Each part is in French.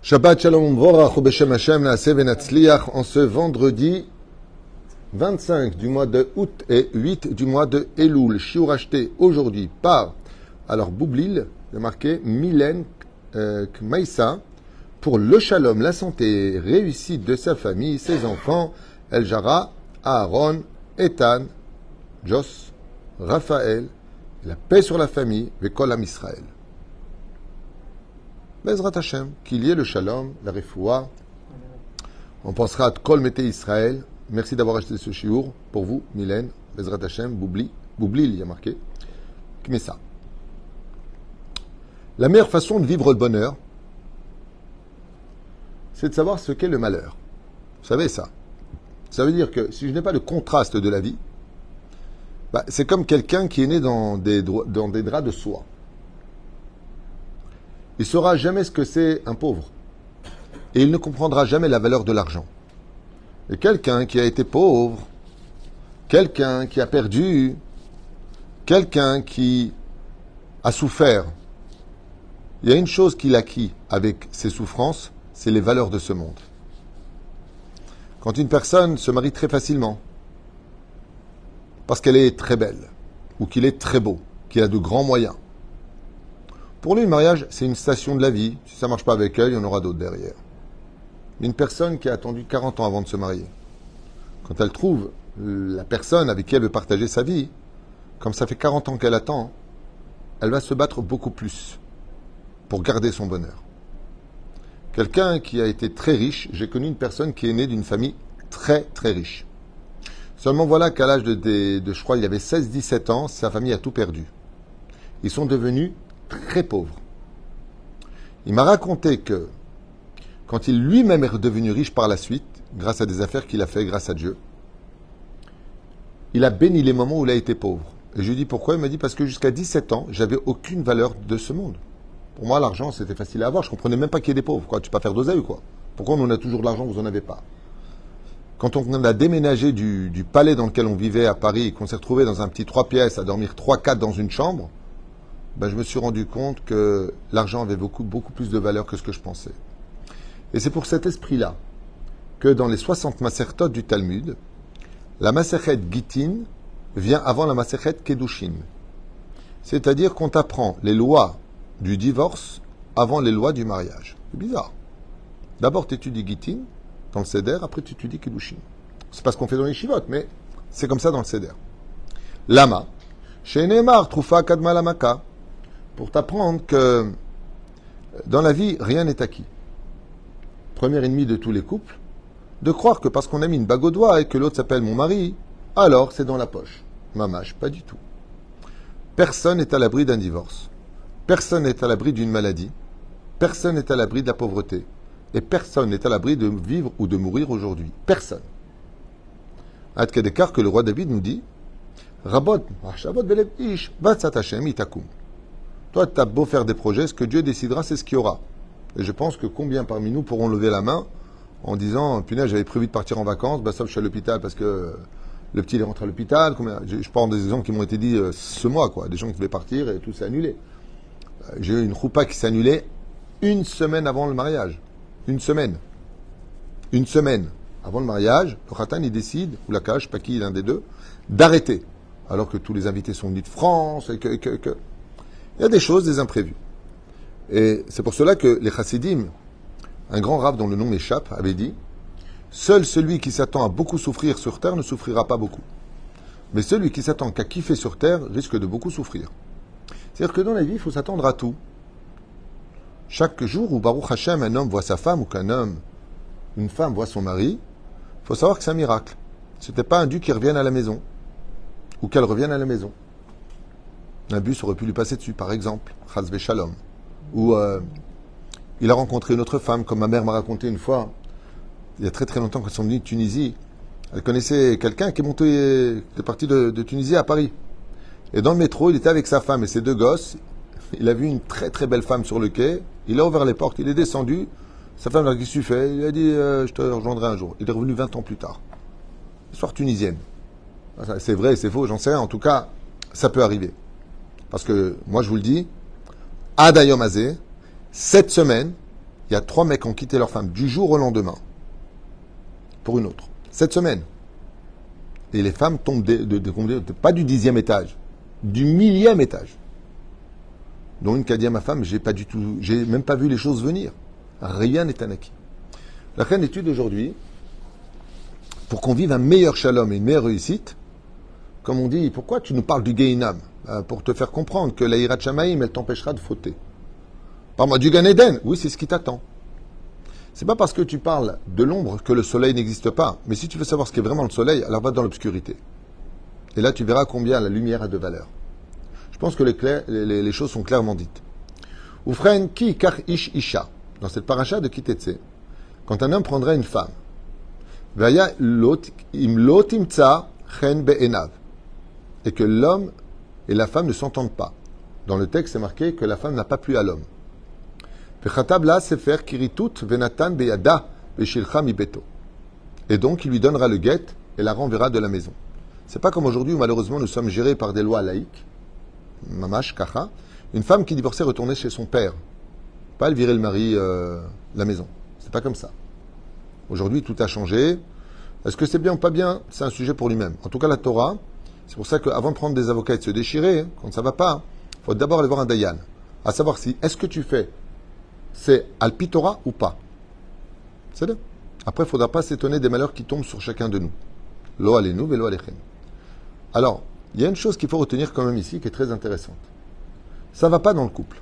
Shabbat Shalom Vorach Beshem Hashem Naaseh Venatzliach en ce vendredi 25 du mois de août et 8 du mois de Elul. Shiur acheté aujourd'hui par, alors Boublil, il y a marqué Mylène Kmaïsa, pour le shalom, la santé, réussite de sa famille, ses enfants, El Jara, Aaron, Ethan, Jos, Raphaël, la paix sur la famille, Vekol Am Israël. Bezrat Hashem, qu'il y ait le shalom, la refoua. On pensera à Kol Mete Israël. Merci d'avoir acheté ce shiur pour vous, Mylène, Bezrat Hashem, Boublil, il y a marqué. Mais ça. La meilleure façon de vivre le bonheur, c'est de savoir ce qu'est le malheur. Vous savez ça. Ça veut dire que si je n'ai pas le contraste de la vie, c'est comme quelqu'un qui est né dans des draps de soie. Il ne saura jamais ce que c'est un pauvre. Et il ne comprendra jamais la valeur de l'argent. Et quelqu'un qui a été pauvre, quelqu'un qui a perdu, quelqu'un qui a souffert, il y a une chose qu'il acquit avec ses souffrances, c'est les valeurs de ce monde. Quand une personne se marie très facilement, parce qu'elle est très belle, ou qu'il est très beau, qu'il a de grands moyens, pour lui, le mariage, c'est une station de la vie. Si ça ne marche pas avec elle, il y en aura d'autres derrière. Une personne qui a attendu 40 ans avant de se marier, quand elle trouve la personne avec qui elle veut partager sa vie, comme ça fait 40 ans qu'elle attend, elle va se battre beaucoup plus pour garder son bonheur. Quelqu'un qui a été très riche, j'ai connu une personne qui est née d'une famille très très riche. Seulement voilà qu'à l'âge de je crois, il avait 16-17 ans, sa famille a tout perdu. Ils sont devenus très pauvre. Il m'a raconté que quand il lui-même est redevenu riche par la suite, grâce à des affaires qu'il a fait, grâce à Dieu, il a béni les moments où il a été pauvre. Et je lui ai dit pourquoi? Il m'a dit parce que jusqu'à 17 ans, j'avais aucune valeur de ce monde. Pour moi, l'argent, c'était facile à avoir. Je comprenais même pas qu'il y ait des pauvres. Quoi. Tu peux pas faire d'oseille ou quoi? Pourquoi on a toujours de l'argent, vous en avez pas? Quand on a déménagé du palais dans lequel on vivait à Paris et qu'on s'est retrouvé dans un petit 3 pièces à dormir 3-4 dans une chambre, je me suis rendu compte que l'argent avait beaucoup plus de valeur que ce que je pensais. Et c'est pour cet esprit-là que dans les 60 masertot du Talmud, la Masechet Gittin vient avant la Masechet Kedushin. C'est-à-dire qu'on t'apprend les lois du divorce avant les lois du mariage. C'est bizarre. D'abord, tu étudies Gittin dans le Seder, après tu étudies Kedushin. C'est pas ce qu'on fait dans les Shivot, mais c'est comme ça dans le Seder. Lama, Shenemar, Trufa Kadma Lamaka, pour t'apprendre que dans la vie, rien n'est acquis. Premier ennemi de tous les couples, de croire que parce qu'on a mis une bague au doigt et que l'autre s'appelle mon mari, alors c'est dans la poche. Mamache, pas du tout. Personne n'est à l'abri d'un divorce. Personne n'est à l'abri d'une maladie. Personne n'est à l'abri de la pauvreté. Et personne n'est à l'abri de vivre ou de mourir aujourd'hui. Personne. Ad Kedekar que le roi David nous dit, Rabot, Shabbat Belev Ish, Vatsat Hashem Itakum. Toi, tu as beau faire des projets, ce que Dieu décidera, c'est ce qu'il y aura. Et je pense que combien parmi nous pourront lever la main en disant, punaise, j'avais prévu de partir en vacances, sauf je suis à l'hôpital parce que le petit il est rentré à l'hôpital. Je parle des exemples qui m'ont été dits ce mois, quoi. Des gens qui voulaient partir et tout s'est annulé. J'ai eu une roupa qui s'est annulée une semaine avant le mariage. Une semaine. Une semaine avant le mariage, le khatan, il décide, ou la cage, pas qui, l'un des deux, d'arrêter. Alors que tous les invités sont venus de France et que... Il y a des choses, des imprévus. Et c'est pour cela que les chassidim, un grand rave dont le nom m'échappe, avait dit « Seul celui qui s'attend à beaucoup souffrir sur terre ne souffrira pas beaucoup. Mais celui qui s'attend qu'à kiffer sur terre risque de beaucoup souffrir. » C'est-à-dire que dans la vie, il faut s'attendre à tout. Chaque jour où Baruch Hashem, un homme voit sa femme ou qu'un homme, une femme voit son mari, il faut savoir que c'est un miracle. Ce n'était pas un dû qui revienne à la maison ou qu'elle revienne à la maison. Un bus aurait pu lui passer dessus, par exemple, Chaz Shalom. Ou il a rencontré une autre femme, comme ma mère m'a raconté une fois, il y a très très longtemps, quand ils sont venus de Tunisie. Elle connaissait quelqu'un qui est parti de Tunisie à Paris. Et dans le métro, il était avec sa femme et ses deux gosses. Il a vu une très très belle femme sur le quai. Il a ouvert les portes, il est descendu. Sa femme a dit, qu'est-ce que tu fais? Il a dit, je te rejoindrai un jour. Il est revenu 20 ans plus tard. Histoire tunisienne. C'est vrai, c'est faux, j'en sais rien. En tout cas, ça peut arriver. Parce que, moi je vous le dis, Adayom Azé, cette semaine, il y a 3 mecs qui ont quitté leur femme du jour au lendemain pour une autre. Cette semaine. Et les femmes tombent pas du 10e étage, du 1000e étage. Dont une qui a dit à ma femme, j'ai même pas vu les choses venir. Rien n'est anaki. La reine étude aujourd'hui, pour qu'on vive un meilleur shalom et une meilleure réussite, comme on dit, pourquoi tu nous parles du Gehinam? Pour te faire comprendre que la Hirat Shamaïm, elle t'empêchera de fauter. Parle-moi du Gan Eden. Oui, c'est ce qui t'attend. C'est pas parce que tu parles de l'ombre que le soleil n'existe pas. Mais si tu veux savoir ce qu'est vraiment le soleil, alors va dans l'obscurité. Et là, tu verras combien la lumière a de valeur. Je pense que les choses sont clairement dites. Ufren ki kar ish isha. Dans cette paracha de Kitetse, quand un homme prendrait une femme, vaya im lotimtsa chen be'enav, et que l'homme et la femme ne s'entendent pas. Dans le texte, c'est marqué que la femme n'a pas plu à l'homme. Et donc, il lui donnera le guet et la renverra de la maison. C'est pas comme aujourd'hui où malheureusement nous sommes gérés par des lois laïques. Mamash, kacha. Une femme qui divorçait retournait chez son père. Pas elle virait le mari la maison. C'est pas comme ça. Aujourd'hui, tout a changé. Est-ce que c'est bien ou pas bien? C'est un sujet pour lui-même. En tout cas, la Torah, c'est pour ça qu'avant de prendre des avocats et de se déchirer, quand ça va pas, il faut d'abord aller voir un dayan. À savoir si, est-ce que tu fais, c'est Alpi Torah ou pas? C'est là. Après, il ne faudra pas s'étonner des malheurs qui tombent sur chacun de nous. Lo alenu velo alechem. Alors, il y a une chose qu'il faut retenir quand même ici qui est très intéressante. Ça ne va pas dans le couple.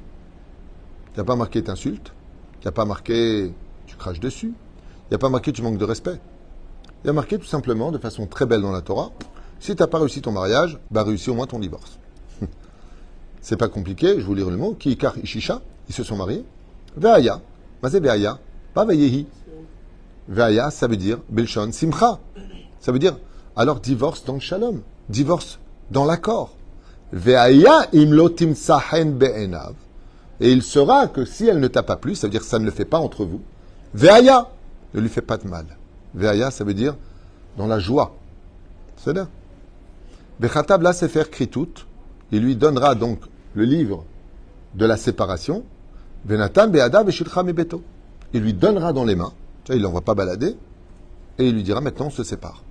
Il n'y a pas marqué t'insultes, il n'y a pas marqué tu craches dessus, il n'y a pas marqué tu manques de respect. Il y a marqué tout simplement, de façon très belle dans la Torah, si tu n'as pas réussi ton mariage, bah réussis au moins ton divorce. C'est pas compliqué, je vous lire le mot. Ki ikar ishisha, ils se sont mariés. Ve'aya, mazé ve'aya, pas ve'yehi. Ve'aya, ça veut dire belshon simcha. Ça veut dire alors divorce dans le shalom, divorce dans l'accord. Ve'aya imlo timsahen be'enav. Et il sera que si elle ne t'a pas plu, ça veut dire que ça ne le fait pas entre vous. Ve'aya, ne lui fait pas de mal. Ve'aya, ça veut dire dans la joie. C'est là. Bechatab la sefer kritut, il lui donnera donc le livre de la séparation. Venatan be'ada veshilcha mebeto. Il lui donnera dans les mains. Il ne l'envoie pas balader. Et il lui dira maintenant on se sépare.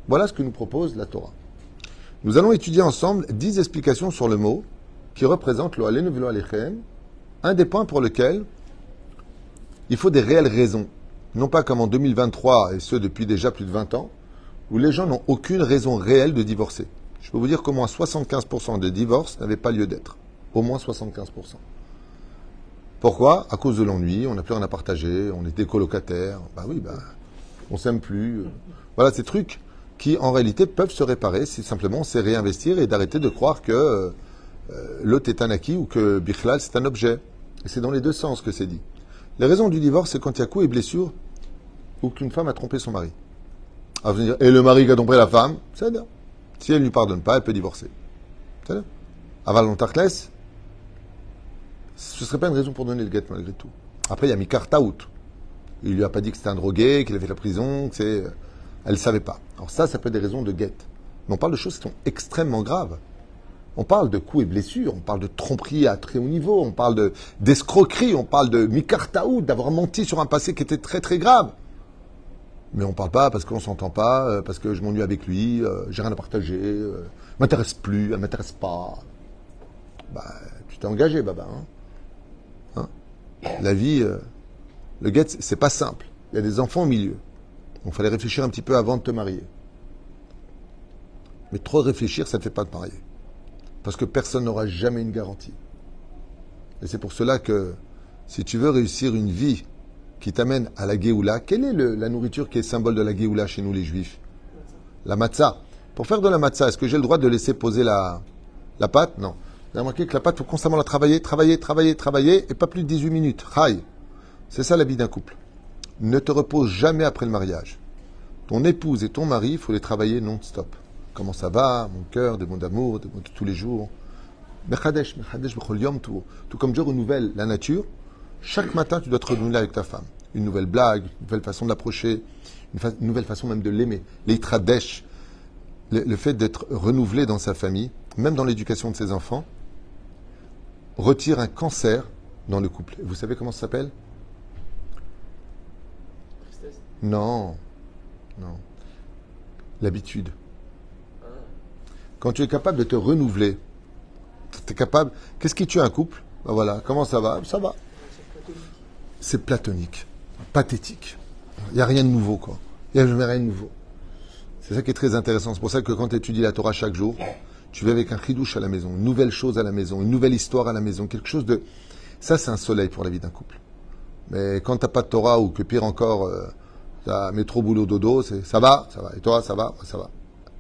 Voilà ce que nous propose la Torah. Nous allons étudier ensemble 10 explications sur le mot qui représente lo alenu velo alechem, un des points pour lequel il faut des réelles raisons. Non pas comme en 2023, et ce depuis déjà plus de 20 ans, où les gens n'ont aucune raison réelle de divorcer. Je peux vous dire qu'au moins 75% des divorces n'avaient pas lieu d'être. Au moins 75%. Pourquoi? À cause de l'ennui, on n'a plus rien à partager, on était colocataires, on s'aime plus. Voilà ces trucs qui en réalité peuvent se réparer si simplement on sait réinvestir et d'arrêter de croire que l'autre est un acquis ou que Bichlal c'est un objet. Et c'est dans les deux sens que c'est dit. Les raisons du divorce, c'est quand il y a coup et blessure ou qu'une femme a trompé son mari. Alors, vous allez dire, et le mari qui a trompé la femme, c'est bien. Si elle ne lui pardonne pas, elle peut divorcer. C'est bien. Aval on tarkles, ce ne serait pas une raison pour donner le guet malgré tout. Après, il y a Mikar Taout. Il ne lui a pas dit que c'était un drogué, qu'il avait fait la prison, elle ne savait pas. Alors ça peut être des raisons de guet. Mais on parle de choses qui sont extrêmement graves. On parle de coups et blessures, on parle de tromperie à très haut niveau, on parle d'escroquerie, on parle de Mikar Taout, d'avoir menti sur un passé qui était très très grave. Mais on ne parle pas parce qu'on ne s'entend pas, parce que je m'ennuie avec lui, j'ai rien à partager, m'intéresse plus, elle m'intéresse pas. Tu t'es engagé, baba. Hein. La vie, le guet, c'est pas simple. Il y a des enfants au milieu. Donc il fallait réfléchir un petit peu avant de te marier. Mais trop réfléchir, ça ne te fait pas te marier. Parce que personne n'aura jamais une garantie. Et c'est pour cela que si tu veux réussir une vie qui t'amène à la Géoula, quelle est la nourriture qui est symbole de la Géoula chez nous les Juifs? La matzah. Pour faire de la matzah, est-ce que j'ai le droit de laisser poser la pâte? Non. Vous avez remarqué que la pâte, il faut constamment la travailler, et pas plus de 18 minutes. Chai. C'est ça la vie d'un couple. Ne te repose jamais après le mariage. Ton épouse et ton mari, il faut les travailler non-stop. Comment ça va, mon cœur, des mots d'amour, des mots de tous les jours. Mechadesh, b'chol yom tout. Tout comme Dieu renouvelle la nature, chaque matin, tu dois te renouveler avec ta femme. Une nouvelle blague, une nouvelle façon de l'approcher, une nouvelle façon même de l'aimer. L'eitradesh, le fait d'être renouvelé dans sa famille, même dans l'éducation de ses enfants, retire un cancer dans le couple. Et vous savez comment ça s'appelle? Non, non. L'habitude. Quand tu es capable de te renouveler, tu es capable. Qu'est-ce qui tue un couple? Ben voilà, comment ça va? Ça va. C'est platonique, pathétique. Il n'y a rien de nouveau, quoi. Il n'y a jamais rien de nouveau. C'est ça qui est très intéressant. C'est pour ça que quand tu étudies la Torah chaque jour, tu vas avec un chidouche à la maison, une nouvelle chose à la maison, une nouvelle histoire à la maison, quelque chose de. Ça, c'est un soleil pour la vie d'un couple. Mais quand tu n'as pas de Torah, ou que pire encore, tu as métro, boulot, dodo, c'est ça va, ça va. Et toi, ça va? Ouais, ça va.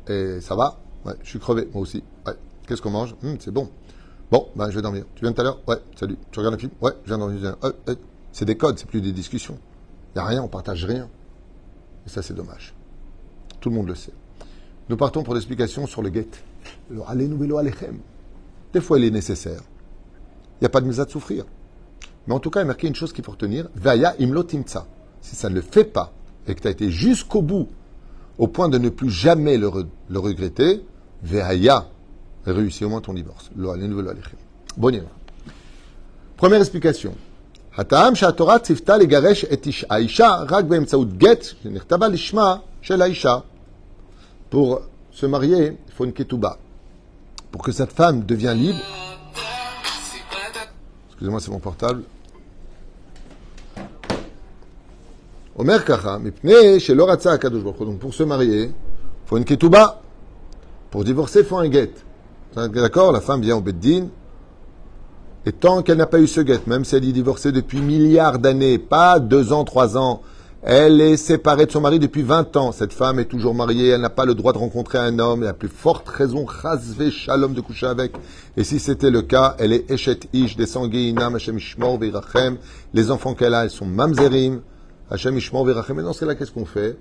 Et ça va? Ouais, je suis crevé, moi aussi. Ouais. Qu'est-ce qu'on mange? C'est bon. Bon, ben je vais dormir. Tu viens tout à l'heure? Ouais, salut. Tu regardes un film? Ouais, je viens dormir. C'est des codes, c'est plus des discussions. Il n'y a rien, on partage rien. Et ça, c'est dommage. Tout le monde le sait. Nous partons pour l'explication sur le guet. Le alenu velo alechem. Des fois, il est nécessaire. Il n'y a pas de mise à souffrir. Mais en tout cas, il y a marqué une chose qu'il faut retenir. Vaya imlo timtsa. Si ça ne le fait pas, et que tu as été jusqu'au bout, au point de ne plus jamais le regretter, vaya, réussis au moins ton divorce. Lo alenu velo alechem. Bon, première explication. הטעם שהתורה ציוותה לגרש את האישה רק באמצעות גט שנכתבה לשמה של האישה. Pour se marier, il faut une ketouba. Pour que cette femme devienne libre. Excusez-moi, c'est mon portable. Omer kacha, mipnei shelo ratza hakadosh baruch hu. Donc pour se marier, il faut une ketouba. Pour divorcer, il faut un get. D'accord? La femme vient au beddin. Et tant qu'elle n'a pas eu ce guet, même si elle est divorcée depuis milliards d'années, pas 2 ans, 3 ans, elle est séparée de son mari depuis 20 ans. Cette femme est toujours mariée, elle n'a pas le droit de rencontrer un homme, et a plus forte raison, chasvé shalom, de coucher avec. Et si c'était le cas, elle est eshet ish, descendée inam, Hashem ishmor virachem. Les enfants qu'elle a, elles sont mamzerim, Hashem ishmor virachem. Et dans ce cas-là, qu'est-ce qu'on fait?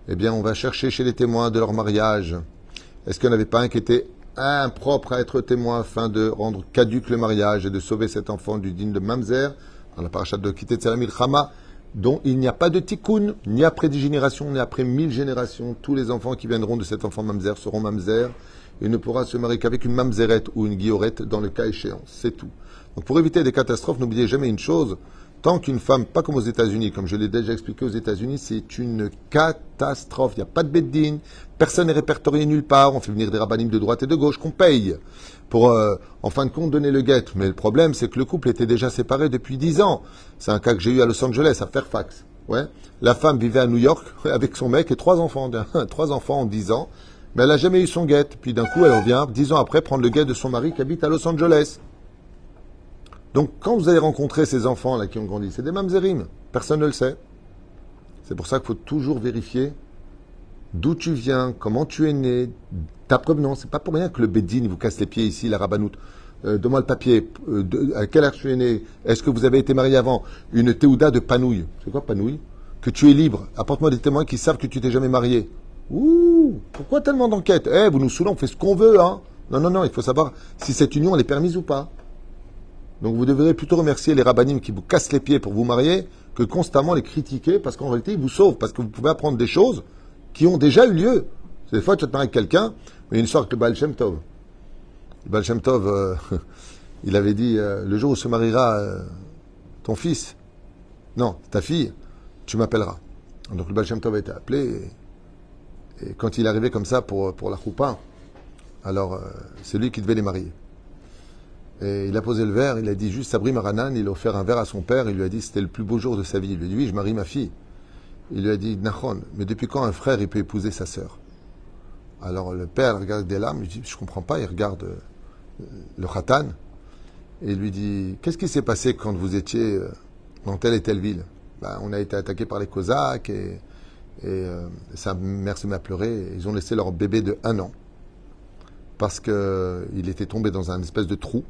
Eh bien, on va chercher chez les témoins de leur mariage. Est-ce qu'il n'y en avait pas un qui était impropre à être témoin afin de rendre caduque le mariage et de sauver cet enfant du digne de Mamzer, dans la parachat de Kitet Tzeramil Chama, dont il n'y a pas de tikkun, ni après 10 générations, ni après 1000 générations. Tous les enfants qui viendront de cet enfant Mamzer seront Mamzer et ne pourra se marier qu'avec une Mamzerette ou une Guillorette dans le cas échéant. C'est tout. Donc pour éviter des catastrophes, n'oubliez jamais une chose. Tant qu'une femme, pas comme aux États-Unis, comme je l'ai déjà expliqué aux États-Unis, c'est une catastrophe. Il n'y a pas de beddin, personne n'est répertorié nulle part. On fait venir des rabbinim de droite et de gauche qu'on paye pour, en fin de compte, donner le guet. Mais le problème, c'est que le couple était déjà séparé depuis 10 ans. C'est un cas que j'ai eu à Los Angeles, à Fairfax. Ouais. La femme vivait à New York avec son mec et 3 enfants. 3 enfants en 10 ans. Mais elle n'a jamais eu son guet. Puis d'un coup, elle revient, 10 ans après, prendre le guet de son mari qui habite à Los Angeles. Donc, quand vous allez rencontrer ces enfants-là qui ont grandi, c'est des mamzerim. Personne ne le sait. C'est pour ça qu'il faut toujours vérifier d'où tu viens, comment tu es né, ta provenance. C'est pas pour rien que le Beddin vous casse les pieds ici, la rabbanoute. Donne-moi le papier. À quelle heure tu es né? Est-ce que vous avez été marié avant? Une théouda de panouille. C'est quoi panouille? Que tu es libre. Apporte-moi des témoins qui savent que tu t'es jamais marié. Ouh, pourquoi tellement d'enquêtes? Vous nous saoulez, on fait ce qu'on veut, hein. Non, il faut savoir si cette union, elle est permise ou pas. Donc vous devrez plutôt remercier les rabbinim qui vous cassent les pieds pour vous marier que constamment les critiquer parce qu'en réalité ils vous sauvent, parce que vous pouvez apprendre des choses qui ont déjà eu lieu. Des fois tu te maries avec quelqu'un, mais il y a une histoire avec le Baal Shem Tov. Le Baal Shem Tov, il avait dit le jour où se mariera ton fils, non, ta fille, tu m'appelleras. Donc le Baal Shem Tov a été appelé et quand il est arrivé comme ça pour la choupa, alors c'est lui qui devait les marier. Et il a posé le verre, il a dit juste Sabri Maranan, il a offert un verre à son père, il lui a dit c'était le plus beau jour de sa vie. Il lui a dit oui, je marie ma fille. Il lui a dit Nachon, mais depuis quand un frère il peut épouser sa sœur? Alors le père regarde des larmes, il dit je comprends pas, il regarde le Khatan et il lui dit qu'est-ce qui s'est passé quand vous étiez dans telle et telle ville? On a été attaqué par les Cosaques et sa mère se met à pleurer. Et ils ont laissé leur bébé de 1 an parce qu'il était tombé dans un espèce de trou.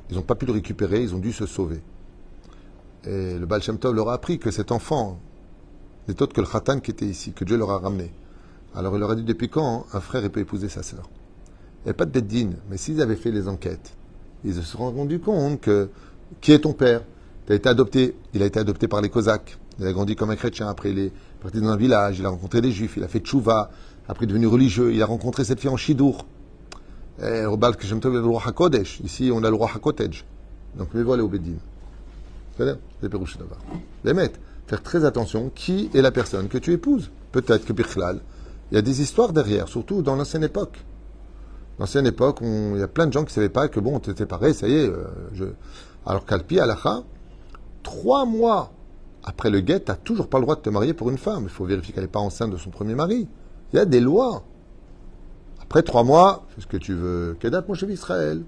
Ils n'ont pas pu le récupérer, ils ont dû se sauver. Et le Baal Shem Tov leur a appris que cet enfant n'est autre que le Khatan qui était ici, que Dieu leur a ramené. Alors il leur a dit depuis quand un frère il peut épouser sa sœur? Il n'y avait pas de beddin, mais s'ils avaient fait les enquêtes, ils se sont rendus compte que qui est ton père? Tu as été adopté, il a été adopté par les Cosaques, il a grandi comme un chrétien, après il est parti dans un village, il a rencontré des juifs, il a fait tchouva, après il est devenu religieux, il a rencontré cette fille en Chidour. Au Baal Shem Tov, il y a le roi HaKodesh. Ici, on a le roi HaKotej. Donc, mais voilà au Beddin. C'est le Pérouche d'abord. Les maîtres. faire très attention qui est la personne que tu épouses. Peut-être que Bichlal, il y a des histoires derrière, surtout dans l'ancienne époque. L'ancienne époque, il y a plein de gens qui ne savaient pas que bon, t'es séparé, ça y est. Alors qu'Alpi Alacha, 3 mois après le guet, tu n'as toujours pas le droit de te marier pour une femme. Il faut vérifier qu'elle n'est pas enceinte de son premier mari. Il y a des lois. Après 3 mois, fais ce que tu veux. Kedat mon chef Israël.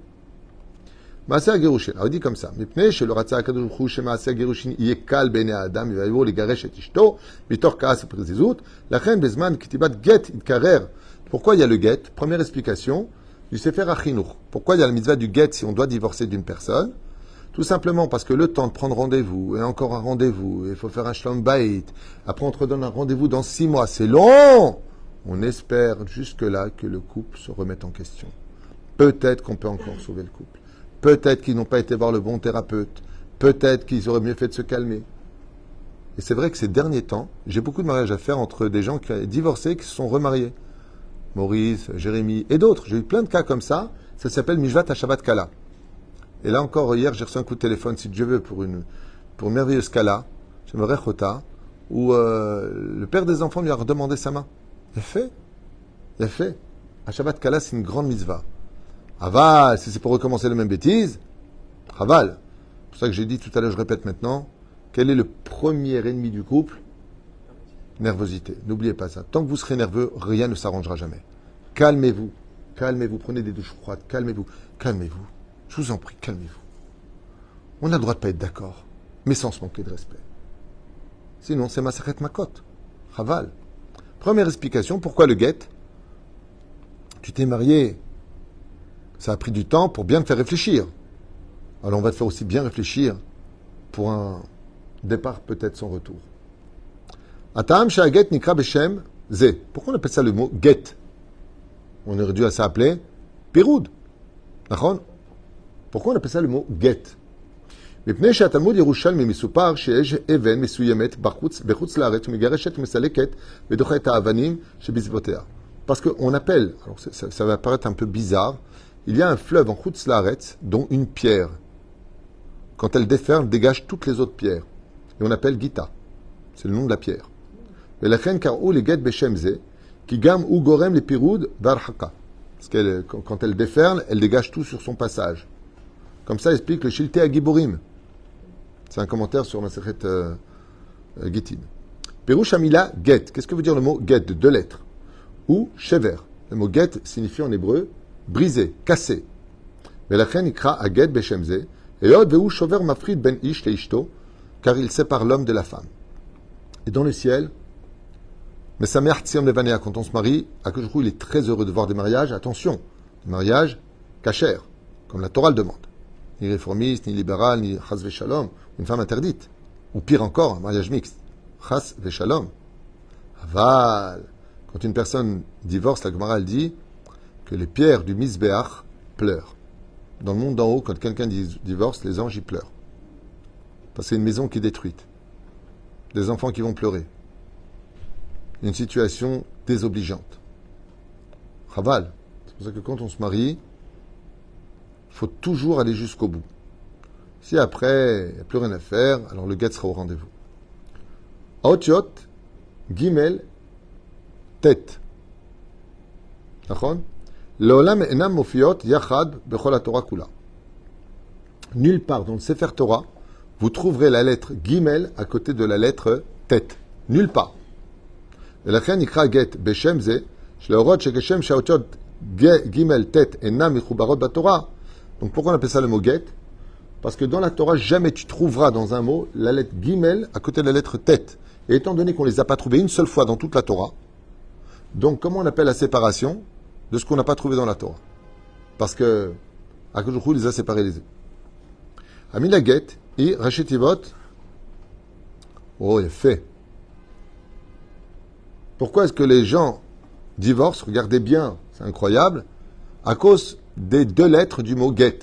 Maaseh Gerushin. Alors il dit comme ça. Mipnei shelo ratza HaKadosh Baruch Hu shemaaseh Gerushin yekal b'nei Adam v'yayvo legaresh et ishto mitor kaas u'prizizut lachen bezman kitibat get itkarer. Pourquoi il y a le get? Première explication du Sefer HaChinuch. Pourquoi il y a la mitzvah du get si on doit divorcer d'une personne? Tout simplement parce que le temps de prendre rendez-vous, et encore un rendez-vous, il faut faire un shalom bayit, après on te redonne un rendez-vous dans 6 mois, c'est long! On espère jusque-là que le couple se remette en question. Peut-être qu'on peut encore sauver le couple. Peut-être qu'ils n'ont pas été voir le bon thérapeute. Peut-être qu'ils auraient mieux fait de se calmer. Et c'est vrai que ces derniers temps, j'ai beaucoup de mariages à faire entre des gens qui ont divorcé et qui se sont remariés. Maurice, Jérémy et d'autres. J'ai eu plein de cas comme ça. Ça s'appelle Mishvat HaShabbat Kala. Et là encore, hier, j'ai reçu un coup de téléphone, si Dieu veut, pour une merveilleuse Kala, j'aimerais Chota, où le père des enfants lui a redemandé sa main. Il a fait. Il a fait. HaShabbat Kala, c'est une grande mitzvah. Aval, si c'est pour recommencer la même bêtise, Aval. C'est pour ça que j'ai dit tout à l'heure, je répète maintenant, quel est le premier ennemi du couple? Nervosité. N'oubliez pas ça. Tant que vous serez nerveux, rien ne s'arrangera jamais. Calmez-vous. Calmez-vous. Prenez des douches froides. Calmez-vous. Calmez-vous. Je vous en prie, calmez-vous. On a le droit de ne pas être d'accord, mais sans se manquer de respect. Sinon, c'est Masachet Makot. Aval. Première explication, pourquoi le guet? Tu t'es marié. Ça a pris du temps pour bien te faire réfléchir. Alors on va te faire aussi bien réfléchir pour un départ peut-être sans retour. Atam sha'aget nikra beshem ze. Pourquoi on appelle ça le mot get? On aurait dû s'appeler piroud. D'accord? Pourquoi on appelle ça le mot get? מפני שהתלמוד ירושלמי מסופר שיש אבן מסוימת בחוץ לארץ ומגרשת ומסלקת ודוחה את האבנים שבסביבותיה. Parce qu'on appelle, alors ça va paraître un peu bizarre, il y a un fleuve en Chutz Laaretz, dont une pierre. Quand elle déferle, elle dégage toutes les autres pierres. Et on appelle Gita. C'est le nom de la pierre. ולכן קראו לגט בשם זה, כי גם הוא גורם לפירוד והרחקה. Parce que quand elle déferle, elle dégage tout sur son passage. Comme ça explique le Shiltei HaGiborim. C'est un commentaire sur Masechet Gittin. Perush Hamila get. Qu'est-ce que veut dire le mot get? De 2 lettres. Ou shever. Le mot get signifie en hébreu briser, casser. ולכן נקרא הגט בשם זה, היות והוא שובר מפריד בין איש לאשתו, car il sépare l'homme de la femme. Et dans le ciel, Mesameach Tzion Levanea, quand on se marie, Akadosh Baruch Hu, il est très heureux de voir des mariages, attention, des mariages kasher, comme la Torah le demande. Ni réformiste, ni libéral, ni chas veshalom, une femme interdite. Ou pire encore, un mariage mixte. Chas veshalom. Aval. Quand une personne divorce, la Gemara elle dit que les pierres du Mizbeach pleurent. Dans le monde d'en haut, quand quelqu'un divorce, les anges y pleurent. Parce que c'est une maison qui est détruite. Des enfants qui vont pleurer. Une situation désobligeante. Chaval. C'est pour ça que quand on se marie, il faut toujours aller jusqu'au bout. Si après, il n'y a plus rien à faire, alors le guet sera au rendez-vous. Aotiot, Gimel, Tet. D'accord? Leolam enam mofiot yachad bechol haTorah kula. Nulle part dans le Sefer Torah, vous trouverez la lettre Gimel à côté de la lettre Tet. Nulle part. ולכן נקרא גט בשם זה, שלהורות שכשם שהאותיות ג' ט' אינם מחוברות בתורה. Donc pourquoi on appelle ça le mot get? Parce que dans la Torah, jamais tu trouveras dans un mot la lettre gimel à côté de la lettre tête. Et étant donné qu'on ne les a pas trouvées une seule fois dans toute la Torah, donc comment on appelle la séparation de ce qu'on n'a pas trouvé dans la Torah? Parce que Akadosh Baruch Hu les a séparés les deux. Amila get et Rachetivot. Oh, il est fait. Pourquoi est-ce que les gens divorcent? Regardez bien, c'est incroyable. À cause des 2 lettres du mot get.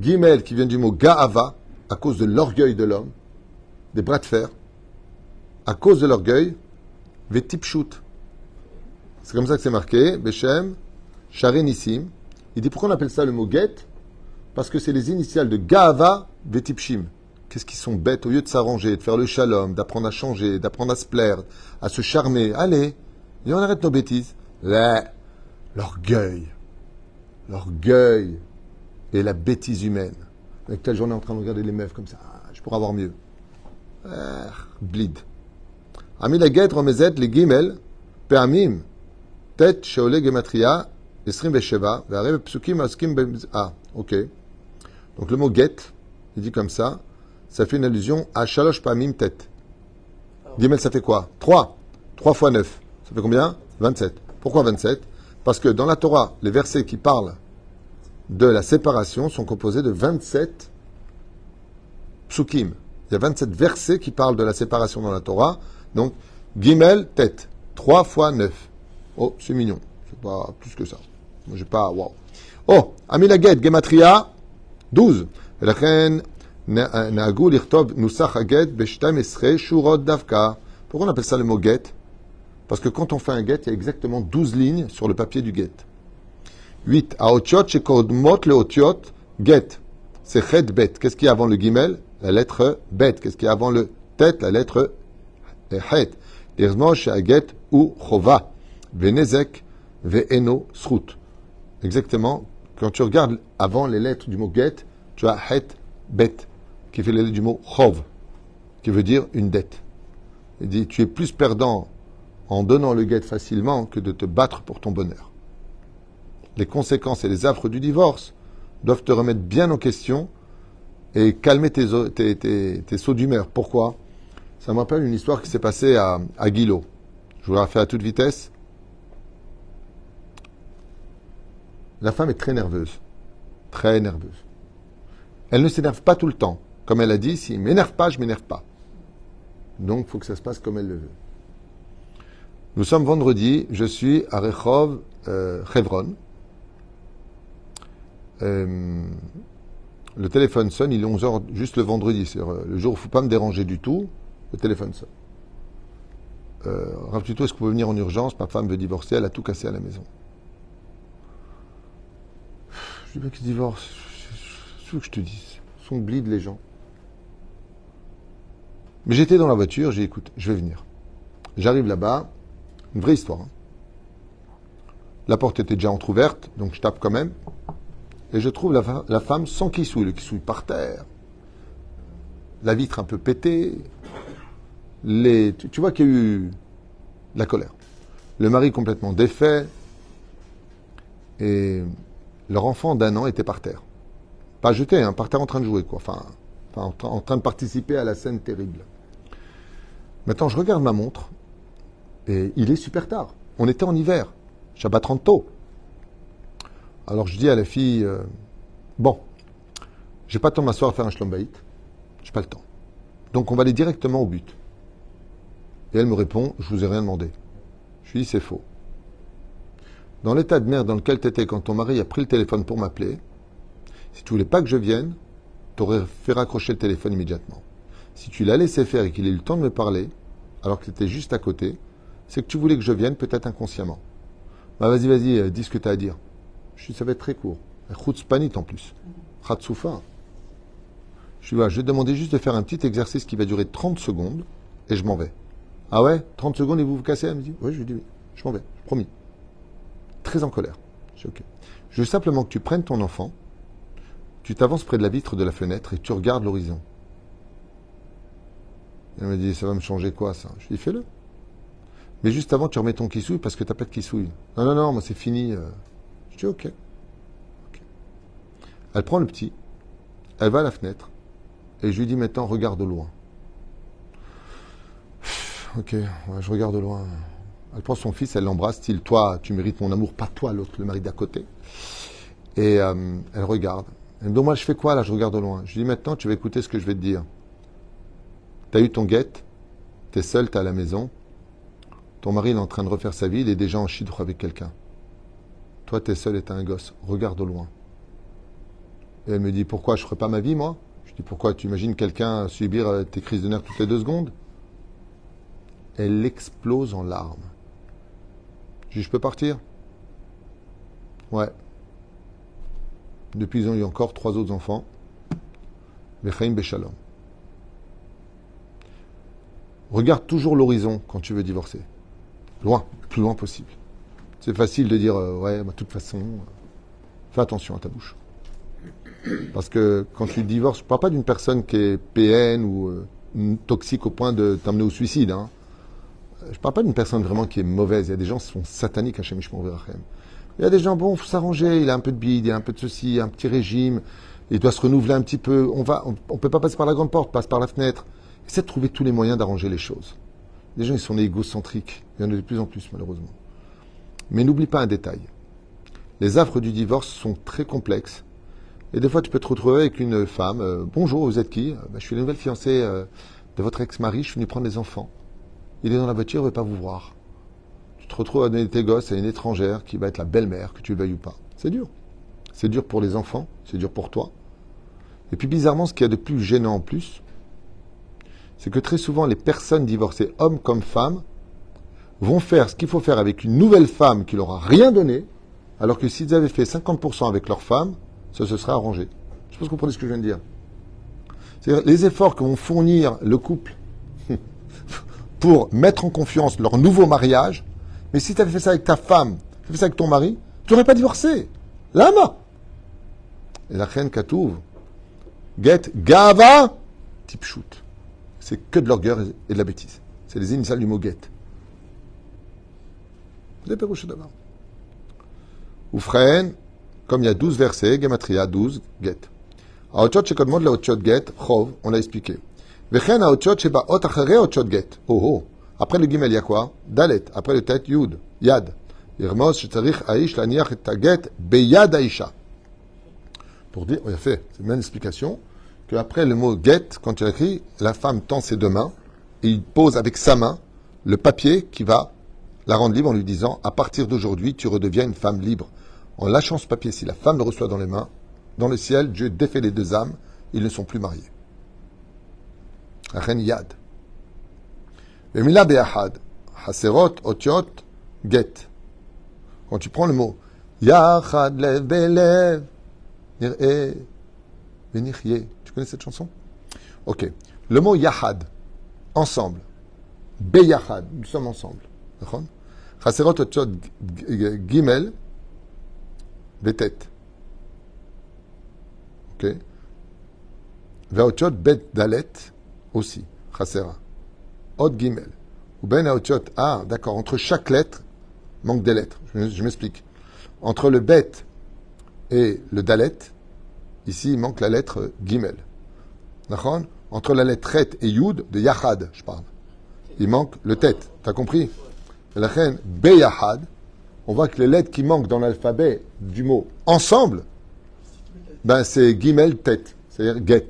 Gimel qui vient du mot ga'ava, à cause de l'orgueil de l'homme, des bras de fer. À cause de l'orgueil, vetipshut. C'est comme ça que c'est marqué. Beshem, Shari Nissim. Il dit pourquoi on appelle ça le mot get? Parce que c'est les initiales de ga'ava, vetipshim. Qu'est-ce qu'ils sont bêtes, au lieu de s'arranger, de faire le shalom, d'apprendre à changer, d'apprendre à se plaire, à se charmer. Allez, et on arrête nos bêtises. Là, l'orgueil. L'orgueil et la bêtise humaine. Avec ta journée en train de regarder les meufs comme ça. Je pourrais avoir mieux. Blid. Ami la guette remezet les gimel, pe'amim, tet sheole gematria, esrim besheva, ve'arev psukim askim ah, ok. Donc le mot get, il dit comme ça fait une allusion à shalosh pe'amim tet. Gimel, ça fait quoi 3. 3 fois 9. Ça fait combien 27. Pourquoi 27 Parce que dans la Torah, les versets qui parlent de la séparation sont composés de 27 psukim. Il y a 27 versets qui parlent de la séparation dans la Torah. Donc, Gimel, tête. 3 fois 9. Oh, c'est mignon. C'est pas plus que ça. Moi, j'ai pas... Wow. Oh, Amilaget, Gematria, 12. Pourquoi on appelle ça le mot get? Parce que quand on fait un get, il y a exactement 12 lignes sur le papier du get. 8. Aotiot shekodmot le otiot get. C'est chet bet. Qu'est-ce qu'il y a avant le gimel? La lettre bet. Qu'est-ce qu'il y a avant le tête? La lettre het. Irzmo sheaget ou chova. Venezek ve'eno srut. Exactement. Quand tu regardes avant les lettres du mot get, tu as het bet, qui fait les lettres du mot chov, qui veut dire une dette. Il dit, tu es plus perdant en donnant le get facilement que de te battre pour ton bonheur. Les conséquences et les affres du divorce doivent te remettre bien en question et calmer tes sauts d'humeur. Pourquoi? Ça me rappelle une histoire qui s'est passée à Guilo. Je vous la refais à toute vitesse. La femme est très nerveuse. Très nerveuse. Elle ne s'énerve pas tout le temps. Comme elle a dit, s'il ne m'énerve pas, je ne m'énerve pas. Donc, il faut que ça se passe comme elle le veut. Nous sommes vendredi, je suis à Rehov, Hebron. Le téléphone sonne, il est 11h, juste le vendredi. C'est le jour où il ne faut pas me déranger du tout, le téléphone sonne. Rav Tuto, est-ce que vous pouvez venir en urgence? Ma femme veut divorcer, elle a tout cassé à la maison. Je dis pas qu'ils divorcent. C'est ce que je te dis. Ils sont blides, les gens. Mais j'étais dans la voiture, j'ai dit, écoute, je vais venir. J'arrive là-bas, une vraie histoire. Hein. La porte était déjà entrouverte, donc je tape quand même. Et je trouve la femme sans kissouille, le kissouille par terre. La vitre un peu pétée. Tu vois qu'il y a eu de la colère. Le mari complètement défait. Et leur enfant d'1 an était par terre. Pas jeté, hein, par terre en train de jouer, quoi. Enfin en train de participer à la scène terrible. Maintenant, je regarde ma montre. Et il est super tard. On était en hiver. Shabbat 30 tôt. Alors je dis à la fille, bon, j'ai pas le temps de m'asseoir à faire un shlom bayit. J'ai pas le temps. Donc on va aller directement au but. Et elle me répond, je vous ai rien demandé. Je lui dis, c'est faux. Dans l'état de merde dans lequel tu étais quand ton mari a pris le téléphone pour m'appeler, si tu voulais pas que je vienne, tu aurais fait raccrocher le téléphone immédiatement. Si tu l'as laissé faire et qu'il ait eu le temps de me parler, alors que tu étais juste à côté, c'est que tu voulais que je vienne, peut-être inconsciemment. Bah vas-y, dis ce que tu as à dire. Je dis, ça va être très court. Chutzpanit en plus. Chatzoufa. Je lui dis, je vais te demander juste de faire un petit exercice qui va durer 30 secondes et je m'en vais. Ah ouais 30 secondes et vous vous cassez? Elle me dit, oui, je lui dis, oui, je m'en vais, promis. Très en colère. Je dis, ok. Je veux simplement que tu prennes ton enfant, tu t'avances près de la vitre de la fenêtre et tu regardes l'horizon. Elle me dit, ça va me changer quoi ça? Je lui dis, fais-le. Mais juste avant, tu remets ton kissouille parce que tu n'as pas de kissouille. Non, moi c'est fini. Je dis, ok. Elle prend le petit, elle va à la fenêtre et je lui dis maintenant, regarde au loin. Ok, ouais, je regarde au loin. Elle prend son fils, elle l'embrasse, style, toi, tu mérites mon amour, pas toi, l'autre, le mari d'à côté. Et elle regarde. Elle me dit, moi, je fais quoi là? Je regarde au loin. Je lui dis, maintenant, tu vas écouter ce que je vais te dire. T'as eu ton guette, t'es seul, t'es à la maison. Ton mari il est en train de refaire sa vie, il est déjà en chidre avec quelqu'un. Toi, t'es seul et t'as un gosse. Regarde au loin. Et elle me dit, pourquoi je ferais pas ma vie, moi? Je dis, pourquoi? Tu imagines quelqu'un subir tes crises de nerfs toutes les 2 secondes? Elle explose en larmes. Je dis, je peux partir? Ouais. Depuis, ils ont eu encore 3 autres enfants. Bechaim Beshalom. Regarde toujours l'horizon quand tu veux divorcer. Loin, le plus loin possible. C'est facile de dire, ouais, de toute façon, fais attention à ta bouche. Parce que quand tu divorces, je ne parle pas d'une personne qui est PN ou toxique au point de t'amener au suicide. Hein. Je ne parle pas d'une personne vraiment qui est mauvaise. Il y a des gens qui sont sataniques à Hashem Yishmor V'Rachem. Il y a des gens, bon, il faut s'arranger, il a un peu de bide, il a un peu de ceci, un petit régime, il doit se renouveler un petit peu. On ne peut pas passer par la grande porte, passe par la fenêtre. Essaie de trouver tous les moyens d'arranger les choses. Les gens, ils sont égocentriques. Il y en a de plus en plus, malheureusement. Mais n'oublie pas un détail. Les affres du divorce sont très complexes. Et des fois, tu peux te retrouver avec une femme. Bonjour, vous êtes qui? Je suis la nouvelle fiancée de votre ex-mari, je suis venu prendre les enfants. Il est dans la voiture, il ne veut pas vous voir. Tu te retrouves à donner tes gosses à une étrangère qui va être la belle-mère, que tu le veuilles ou pas. C'est dur. C'est dur pour les enfants, c'est dur pour toi. Et puis bizarrement, ce qu'il y a de plus gênant en plus, c'est que très souvent, les personnes divorcées, hommes comme femmes, vont faire ce qu'il faut faire avec une nouvelle femme qui leur a rien donné, alors que s'ils avaient fait 50% avec leur femme, ça se serait arrangé. Je ne sais pas si vous comprenez ce que je viens de dire. C'est-à-dire les efforts que vont fournir le couple pour mettre en confiance leur nouveau mariage, mais si tu avais fait ça avec ta femme, tu avais fait ça avec ton mari, tu n'aurais pas divorcé. Lama. Et la reine Katouv, get gava, type shoot. C'est que de l'orgueil et de la bêtise. C'est les initiales du mot get. Les pérouches d'abord. Oufren, comme il y a 12 versets, Gematria 12, get. Aotchot shekodmod la otchot get, chov, on l'a expliqué. Vechen aotchot shebaot achere otchot get. Oh oh. Après le gimel, il y a quoi? Dalet. Après le tet, yud. Yad. Irmos shetzarich aish laniach et taget beyad aisha. Pour dire, il a fait, c'est une même explication, qu'après le mot get, quand tu écris, la femme tend ses deux mains et il pose avec sa main le papier qui va la rendre libre en lui disant, à partir d'aujourd'hui, tu redeviens une femme libre. En lâchant ce papier, si la femme le reçoit dans les mains, dans le ciel, Dieu défait les deux âmes, ils ne sont plus mariés. Achen yad. Vemila be'ahad. Haserot otiot get. Quand tu prends le mot yachad lev belev nir'e venichye. Tu connais cette chanson? Ok. Le mot yahad, ensemble. Beyahad, nous sommes ensemble. D'accord? Chaserot otiot gimel betet. Ok. Vaotiot bet dalet aussi. Chasera. Ot gimel. Ou ben aotiot. Ah, d'accord. Entre chaque lettre, manque des lettres. Je m'explique. Entre le bet et le dalet, ici, il manque la lettre gimel. D'accord? Entre la lettre ret et yud, de yachad, je parle. Il manque le tet. T'as compris? La reine beyahad, on voit que les lettres qui manquent dans l'alphabet du mot ensemble, ben c'est gimel tet, c'est-à-dire get.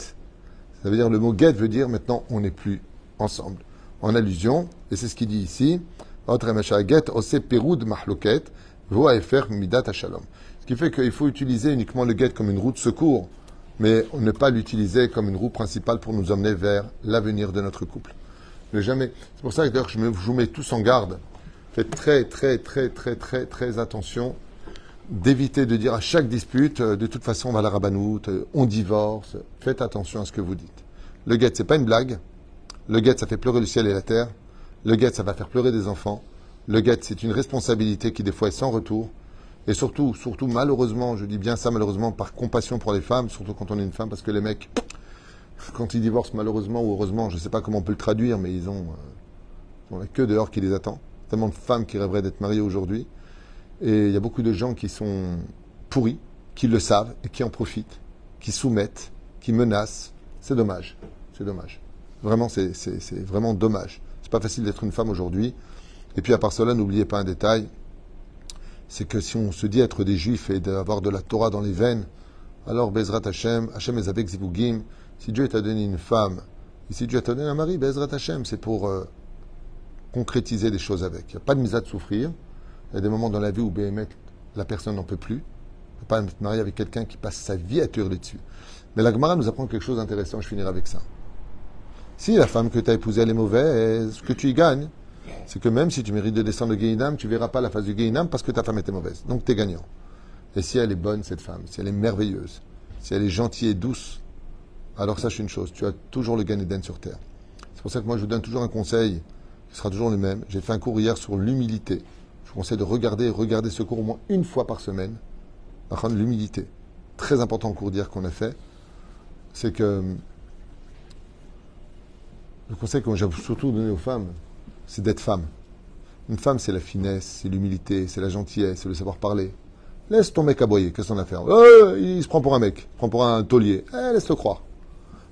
Ça veut dire le mot get veut dire maintenant on n'est plus ensemble. En allusion, et c'est ce qu'il dit ici, get ose peroud mahloket vo aefer midat shalom. Ce qui fait qu'il faut utiliser uniquement le get comme une roue de secours, mais ne pas l'utiliser comme une roue principale pour nous emmener vers l'avenir de notre couple. Ne jamais. C'est pour ça que d'ailleurs je vous mets tous en garde. Faites très attention d'éviter de dire à chaque dispute, de toute façon on va à la rabanoute, on divorce. Faites attention à ce que vous dites. Le guet, c'est pas une blague. Le guet, ça fait pleurer le ciel et la terre. Le guet, ça va faire pleurer des enfants. Le guet, c'est une responsabilité qui des fois est sans retour. Et surtout, malheureusement, je dis bien ça malheureusement, par compassion pour les femmes, surtout quand on est une femme, parce que les mecs, quand ils divorcent malheureusement ou heureusement, je ne sais pas comment on peut le traduire, mais ils ont la queue dehors qui les attend. Tellement de femmes qui rêveraient d'être mariées aujourd'hui. Et il y a beaucoup de gens qui sont pourris, qui le savent et qui en profitent, qui soumettent, qui menacent. C'est dommage. C'est dommage. Vraiment, c'est vraiment dommage. C'est pas facile d'être une femme aujourd'hui. Et puis à part cela, n'oubliez pas un détail, c'est que si on se dit être des juifs et d'avoir de la Torah dans les veines, alors Bezrat Hashem, Hashem est avec Zivugim. Si Dieu t'a donné une femme, et si Dieu t'a donné un mari, Bezrat Hashem, c'est pour concrétiser des choses avec. Il n'y a pas de misère de souffrir. Il y a des moments dans la vie où Béhémet, la personne n'en peut plus. Il ne peut pas être marié avec quelqu'un qui passe sa vie à te hurler dessus. Mais la Gemara nous apprend quelque chose d'intéressant, je finirai avec ça. Si la femme que tu as épousée, elle est mauvaise, ce que tu y gagnes, c'est que même si tu mérites de descendre le Gehinam, tu ne verras pas la face du Gehinam parce que ta femme était mauvaise. Donc tu es gagnant. Et si elle est bonne, cette femme, si elle est merveilleuse, si elle est gentille et douce, alors sache une chose, tu as toujours le Gan Eden sur terre. C'est pour ça que moi je vous donne toujours un conseil qui sera toujours le même. J'ai fait un cours hier sur l'humilité. Je vous conseille de regarder ce cours au moins une fois par semaine. Par contre, l'humilité. Très important cours d'hier qu'on a fait. C'est que le conseil que j'ai surtout donné aux femmes, c'est d'être femme. Une femme, c'est la finesse, c'est l'humilité, c'est la gentillesse, c'est le savoir parler. Laisse ton mec aboyer, qu'est-ce qu'on a à faire? Il se prend pour un mec, il se prend pour un taulier. Laisse-le croire.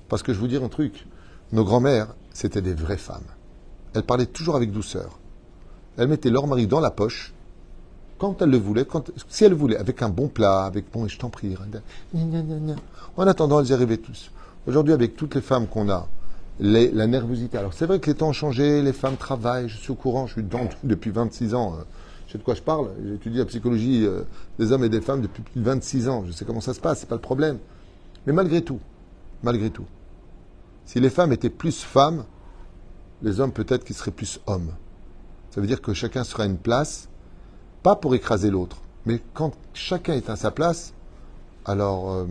Parce que je vous dire un truc, nos grands-mères, c'était des vraies femmes. Elles parlaient toujours avec douceur. Elles mettaient leur mari dans la poche, quand elles le voulaient, si elles voulaient, avec un bon plat, avec bon, je t'en prie. En attendant, elles y arrivaient tous. Aujourd'hui, avec toutes les femmes qu'on a, la nervosité. Alors, c'est vrai que les temps ont changé, les femmes travaillent, je suis au courant, je suis dedans depuis 26 ans. Je sais de quoi je parle. J'ai étudié la psychologie des hommes et des femmes depuis plus de 26 ans. Je sais comment ça se passe, c'est pas le problème. Mais malgré tout, si les femmes étaient plus femmes, les hommes peut-être qu'ils seraient plus hommes. Ça veut dire que chacun sera à une place, pas pour écraser l'autre, mais quand chacun est à sa place, alors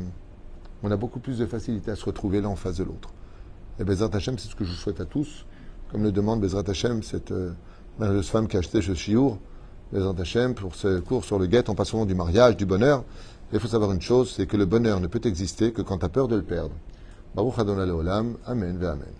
on a beaucoup plus de facilité à se retrouver l'un en face de l'autre. Et Bezrat Hashem, c'est ce que je vous souhaite à tous. Comme le demande Bezrat Hashem, cette malheureuse femme qui a acheté ce chiour, Bezrat Hashem, pour ce cours sur le guet, en passant du mariage, du bonheur. Il faut savoir une chose, c'est que le bonheur ne peut exister que quand tu as peur de le perdre. Baruch Adonai Leolam, Amen ve Amen.